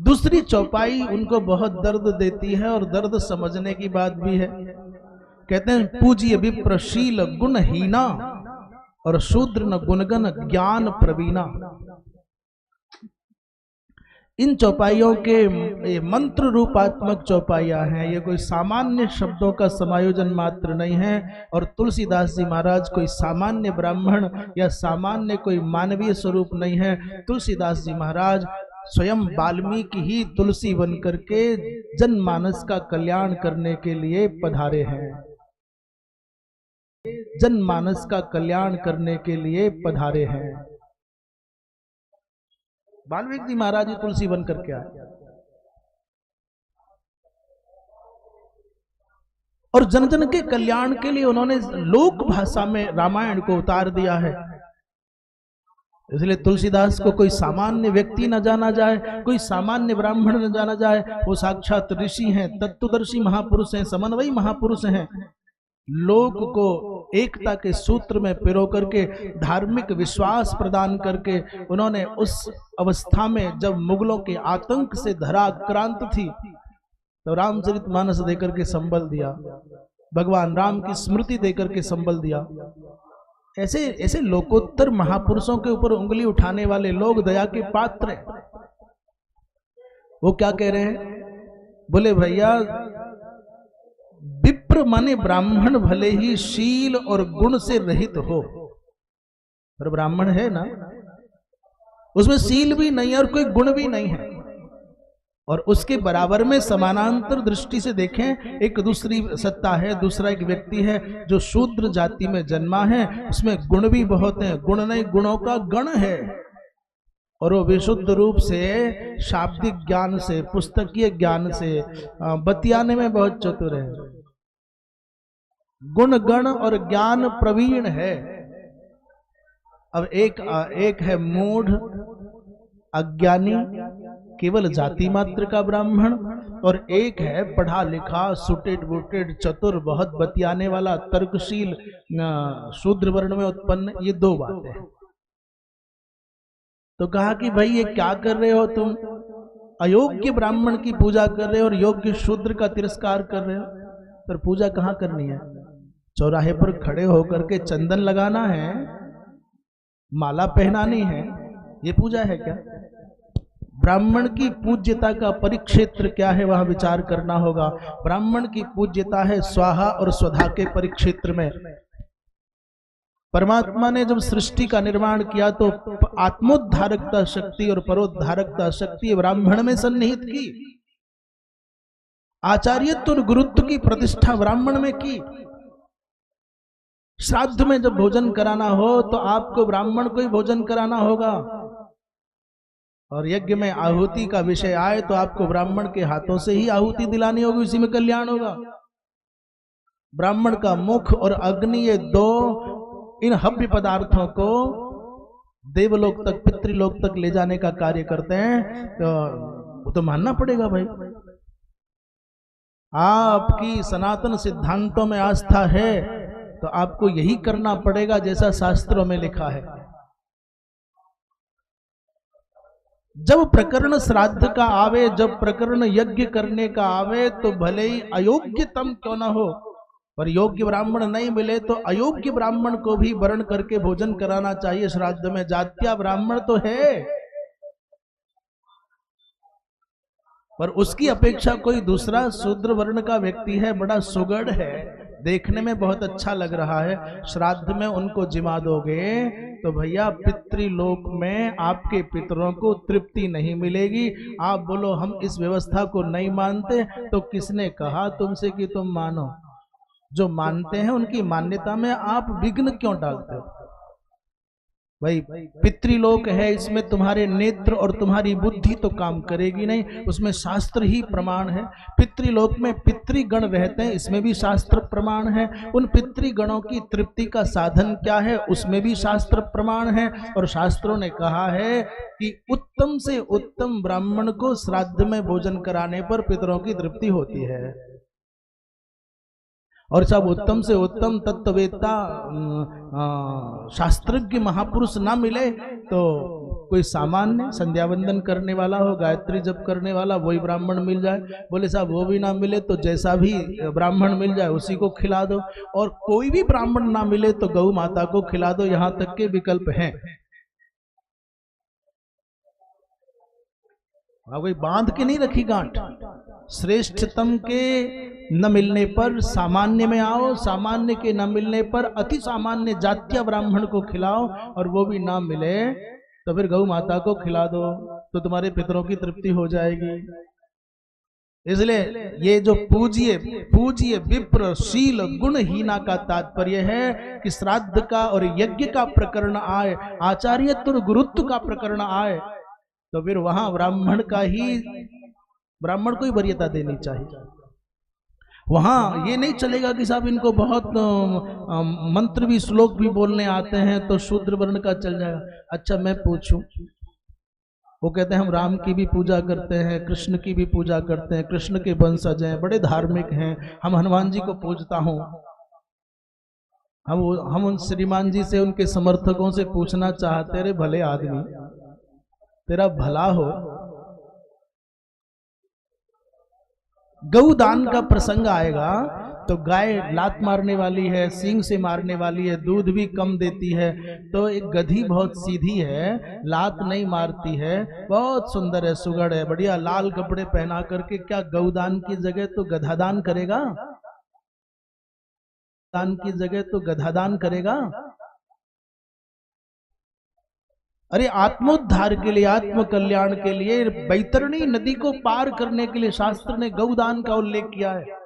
दूसरी चौपाई उनको बहुत दर्द देती है और दर्द समझने की बात भी है। कहते हैं पूज्य विप्रशील गुणहीना और शूद्र न गुणगन ज्ञान प्रवीणा। इन चौपाइयों के ये मंत्र रूपात्मक चौपाइयां हैं, ये कोई सामान्य शब्दों का समायोजन मात्र नहीं है। और तुलसीदास जी महाराज कोई सामान्य ब्राह्मण या सामान्य कोई मानवीय स्वरूप नहीं है। तुलसीदास जी महाराज स्वयं वाल्मीकि ही तुलसी बन करके जनमानस का कल्याण करने के लिए पधारे हैं, जनमानस का कल्याण करने के लिए पधारे हैं। वाल्मीकि जी महाराज जी तुलसी बन करके आए और जन जन के कल्याण के लिए उन्होंने लोक भाषा में रामायण को उतार दिया है। इसलिए तुलसीदास को कोई सामान्य व्यक्ति न जाना जाए, कोई सामान्य ब्राह्मण न जाना जाए। वो साक्षात ऋषि हैं, तत्वदर्शी महापुरुष हैं, समन्वयी महापुरुष हैं। लोक को एकता के सूत्र में पिरो करके धार्मिक विश्वास प्रदान करके उन्होंने उस अवस्था में जब मुगलों के आतंक से धराक्रांत थी तो रामचरितमानस देकर के संबल दिया, भगवान राम की स्मृति देकर के संबल दिया। ऐसे ऐसे लोकोत्तर महापुरुषों के ऊपर उंगली उठाने वाले लोग दया के पात्र हैं। वो क्या कह रहे हैं? बोले भैया विप्र माने ब्राह्मण भले ही शील और गुण से रहित हो, पर ब्राह्मण है ना, उसमें शील भी नहीं है और कोई गुण भी नहीं है। और उसके बराबर में समानांतर दृष्टि से देखें, एक दूसरी सत्ता है, दूसरा एक व्यक्ति है जो शूद्र जाति में जन्मा है, उसमें गुण भी बहुत हैं। गुण नहीं, गुणों का गण है और वो विशुद्ध रूप से शाब्दिक ज्ञान से, पुस्तकीय ज्ञान से बतियाने में बहुत चतुर है, गुण गण और ज्ञान प्रवीण है। अब एक है मूढ़ अज्ञानी केवल जाति मात्र का ब्राह्मण, और एक है पढ़ा लिखा सुटेड बुटेड चतुर बहुत बतियाने वाला तर्कशील शूद्र वर्ण में उत्पन्न। ये दो बातें। तो कहा कि भाई ये क्या कर रहे हो तुम? अयोग्य ब्राह्मण की पूजा कर रहे हो और योग्य शूद्र का तिरस्कार कर रहे हो। पर पूजा कहाँ करनी है? चौराहे पर खड़े होकर के चंदन लगाना है, माला पहनानी है, ये पूजा है क्या? ब्राह्मण की पूज्यता का परिक्षेत्र क्या है, वहां विचार करना होगा। ब्राह्मण की पूज्यता है स्वाहा और स्वधा के परिक्षेत्र में। परमात्मा ने जब सृष्टि का निर्माण किया तो आत्मोद्धारकता शक्ति और परोद्धारकता शक्ति ब्राह्मण में सन्निहित की। आचार्यत्व और गुरुत्व की प्रतिष्ठा ब्राह्मण में की। श्राद्ध में जब भोजन कराना हो तो आपको ब्राह्मण को ही भोजन कराना होगा, और यज्ञ में आहुति का विषय आए तो आपको ब्राह्मण के हाथों से ही आहुति दिलानी होगी, उसी में कल्याण होगा। ब्राह्मण का मुख और अग्नि, ये दो इन हव्य पदार्थों को देवलोक तक, पितृलोक तक ले जाने का कार्य करते हैं। तो वो तो मानना पड़ेगा भाई। आपकी सनातन सिद्धांतों में आस्था है तो आपको यही करना पड़ेगा जैसा शास्त्रों में लिखा है। जब प्रकरण श्राद्ध का आवे, जब प्रकरण यज्ञ करने का आवे, तो भले ही अयोग्यतम क्यों ना हो, पर योग्य ब्राह्मण नहीं मिले तो अयोग्य ब्राह्मण को भी वर्ण करके भोजन कराना चाहिए श्राद्ध में। जात्या ब्राह्मण तो है, पर उसकी अपेक्षा कोई दूसरा शूद्र वर्ण का व्यक्ति है, बड़ा सुगढ़ है, देखने में बहुत अच्छा लग रहा है, श्राद्ध में उनको जिमा दोगे तो भैया पितृलोक में आपके पितरों को तृप्ति नहीं मिलेगी। आप बोलो हम इस व्यवस्था को नहीं मानते, तो किसने कहा तुमसे कि तुम मानो? जो मानते हैं उनकी मान्यता में आप विघ्न क्यों डालते हो? भाई पितृलोक है, इसमें तुम्हारे नेत्र और तुम्हारी बुद्धि तो काम करेगी नहीं, उसमें शास्त्र ही प्रमाण है। पितृलोक में पितृगण रहते हैं, इसमें भी शास्त्र प्रमाण है। उन पितृगणों की तृप्ति का साधन क्या है, उसमें भी शास्त्र प्रमाण है। और शास्त्रों ने कहा है कि उत्तम से उत्तम ब्राह्मण को श्राद्ध में भोजन कराने पर पितरों की तृप्ति होती है। और सब उत्तम से उत्तम तत्ववेत्ता शास्त्रज्ञ महापुरुष ना मिले तो कोई सामान्य संध्या वंदन करने वाला हो, गायत्री जप करने वाला, वही ब्राह्मण मिल जाए। बोले साहब वो भी ना मिले तो जैसा भी ब्राह्मण मिल जाए उसी को खिला दो, और कोई भी ब्राह्मण ना मिले तो गौ माता को खिला दो, यहां तक के विकल्प हैं। कोई बांध के नहीं रखी गांठ। श्रेष्ठतम के न मिलने पर सामान्य में आओ, सामान्य के न मिलने पर अति सामान्य जातीय ब्राह्मण को खिलाओ, और वो भी ना मिले तो फिर गौ माता को खिला दो, तो तुम्हारे पितरों की तृप्ति हो जाएगी। इसलिए ये जो पूज्य विप्र शील गुणहीना का तात्पर्य है कि श्राद्ध का और यज्ञ का प्रकरण आए, आचार्यत्व और गुरुत्व का प्रकरण आए, तो फिर वहां ब्राह्मण को ही वरीयता देनी चाहिए। वहां ये नहीं चलेगा कि साहब इनको बहुत मंत्र भी श्लोक भी बोलने आते हैं तो शूद्र वर्ण का चल जाएगा। अच्छा मैं पूछूं, वो कहते हैं हम राम की भी पूजा करते हैं, कृष्ण की भी पूजा करते हैं, कृष्ण के वंशज हैं, बड़े धार्मिक हैं, हम हनुमान जी को पूजता हूं। हम उन श्रीमान जी से, उनके समर्थकों से पूछना चाहते, अरे भले आदमी तेरा भला हो, गौदान का प्रसंग आएगा तो गाय लात मारने वाली है, सींग से मारने वाली है, दूध भी कम देती है, तो एक गधी बहुत सीधी है, लात नहीं मारती है, बहुत सुंदर है, सुगड़ है, बढ़िया लाल कपड़े पहना करके, क्या गौदान की जगह तो गधादान करेगा? दान की जगह तो गधादान करेगा? अरे आत्मोद्धार के लिए, आत्म कल्याण के लिए, बैतरणी नदी को पार करने के लिए शास्त्र ने गौदान का उल्लेख किया है।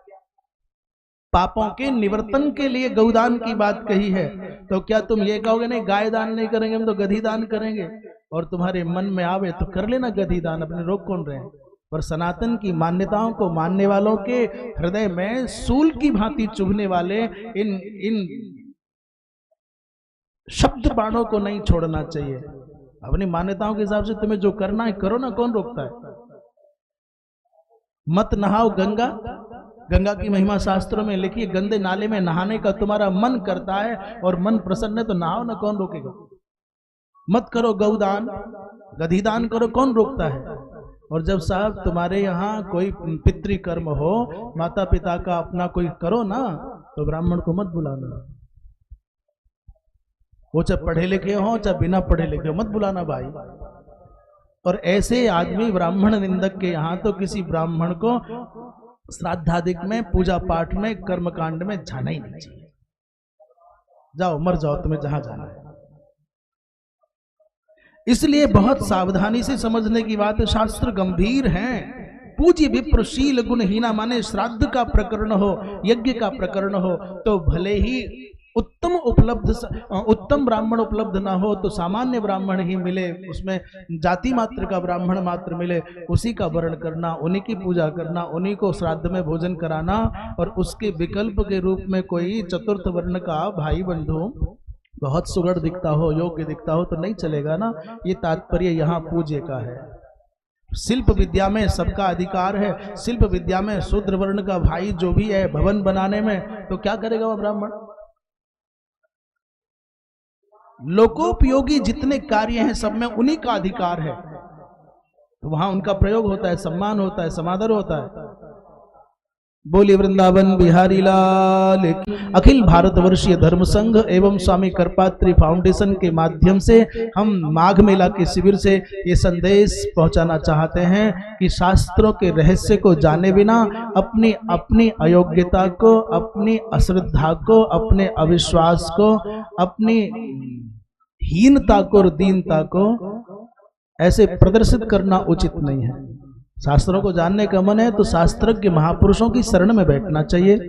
पापों के निवर्तन के लिए गौदान की बात कही है। तो क्या तुम ये कहोगे नहीं गाय दान नहीं करेंगे, हम तो गधी दान करेंगे, और तुम्हारे मन में आवे तो कर लेना गधी दान, अपने रोक कौन रहे हैं। पर सनातन की मान्यताओं को मानने वालों के हृदय में सूल की भांति चुभने वाले इन शब्द बाणों को नहीं छोड़ना चाहिए। अपनी मान्यताओं के हिसाब से तुम्हें जो करना है करो ना, कौन रोकता है। मत नहाओ गंगा, गंगा की महिमा शास्त्रों में लिखी है, गंदे नाले में नहाने का तुम्हारा मन करता है और मन प्रसन्न है तो नहाओ ना, कौन रोकेगा। मत करो गौदान, गधिदान करो, कौन रोकता है। और जब साहब तुम्हारे यहाँ कोई पितृकर्म हो, माता पिता का अपना कोई करो ना, तो ब्राह्मण को मत बुलाना। वो चाहे पढ़े लिखे हो चाहे बिना पढ़े लिखे हो, मत बुलाना भाई। और ऐसे आदमी ब्राह्मण निंदक के यहाँ तो किसी ब्राह्मण को श्राद्धादिक में, पूजा पाठ में, कर्मकांड में जाना ही नहीं चाहिए। जाओ मर जाओ, तुम्हें जहां जाना है। इसलिए बहुत सावधानी से समझने की बात है, शास्त्र गंभीर हैं। पूज्य विप्रशील गुणहीना माने श्राद्ध का प्रकरण हो, यज्ञ का प्रकरण हो, तो भले ही उत्तम ब्राह्मण उपलब्ध ना हो तो सामान्य ब्राह्मण ही मिले, उसमें जाति मात्र का ब्राह्मण मात्र मिले, उसी का वर्ण करना, उन्हीं की पूजा करना, उन्हीं को श्राद्ध में भोजन कराना, और उसके विकल्प के रूप में कोई चतुर्थ वर्ण का भाई बंधु बहुत सुगढ़ दिखता हो, योग्य दिखता हो तो नहीं चलेगा ना। ये तात्पर्य यहाँ पूज्य का है। शिल्प विद्या में सबका अधिकार है। शिल्प विद्या में शूद्र वर्ण का भाई जो भी है भवन बनाने में, तो क्या करेगा वह ब्राह्मण। लोकोपयोगी जितने कार्य हैं सब में उन्हीं का अधिकार है, तो वहां उनका प्रयोग होता है, सम्मान होता है, समादर होता है। बोलिए वृंदावन बिहारी लाल। अखिल भारतवर्षीय धर्म संघ एवं स्वामी करपात्री फाउंडेशन के माध्यम से हम माघ मेला के शिविर से ये संदेश पहुंचाना चाहते हैं कि शास्त्रों के रहस्य को जाने बिना अपनी अयोग्यता को, अपनी अश्रद्धा को, अपने अविश्वास को, अपनी हीनता को और दीनता को ऐसे प्रदर्शित करना उचित नहीं है। शास्त्रों को जानने का मन है तो शास्त्रज्ञ महापुरुषों की शरण में बैठना चाहिए।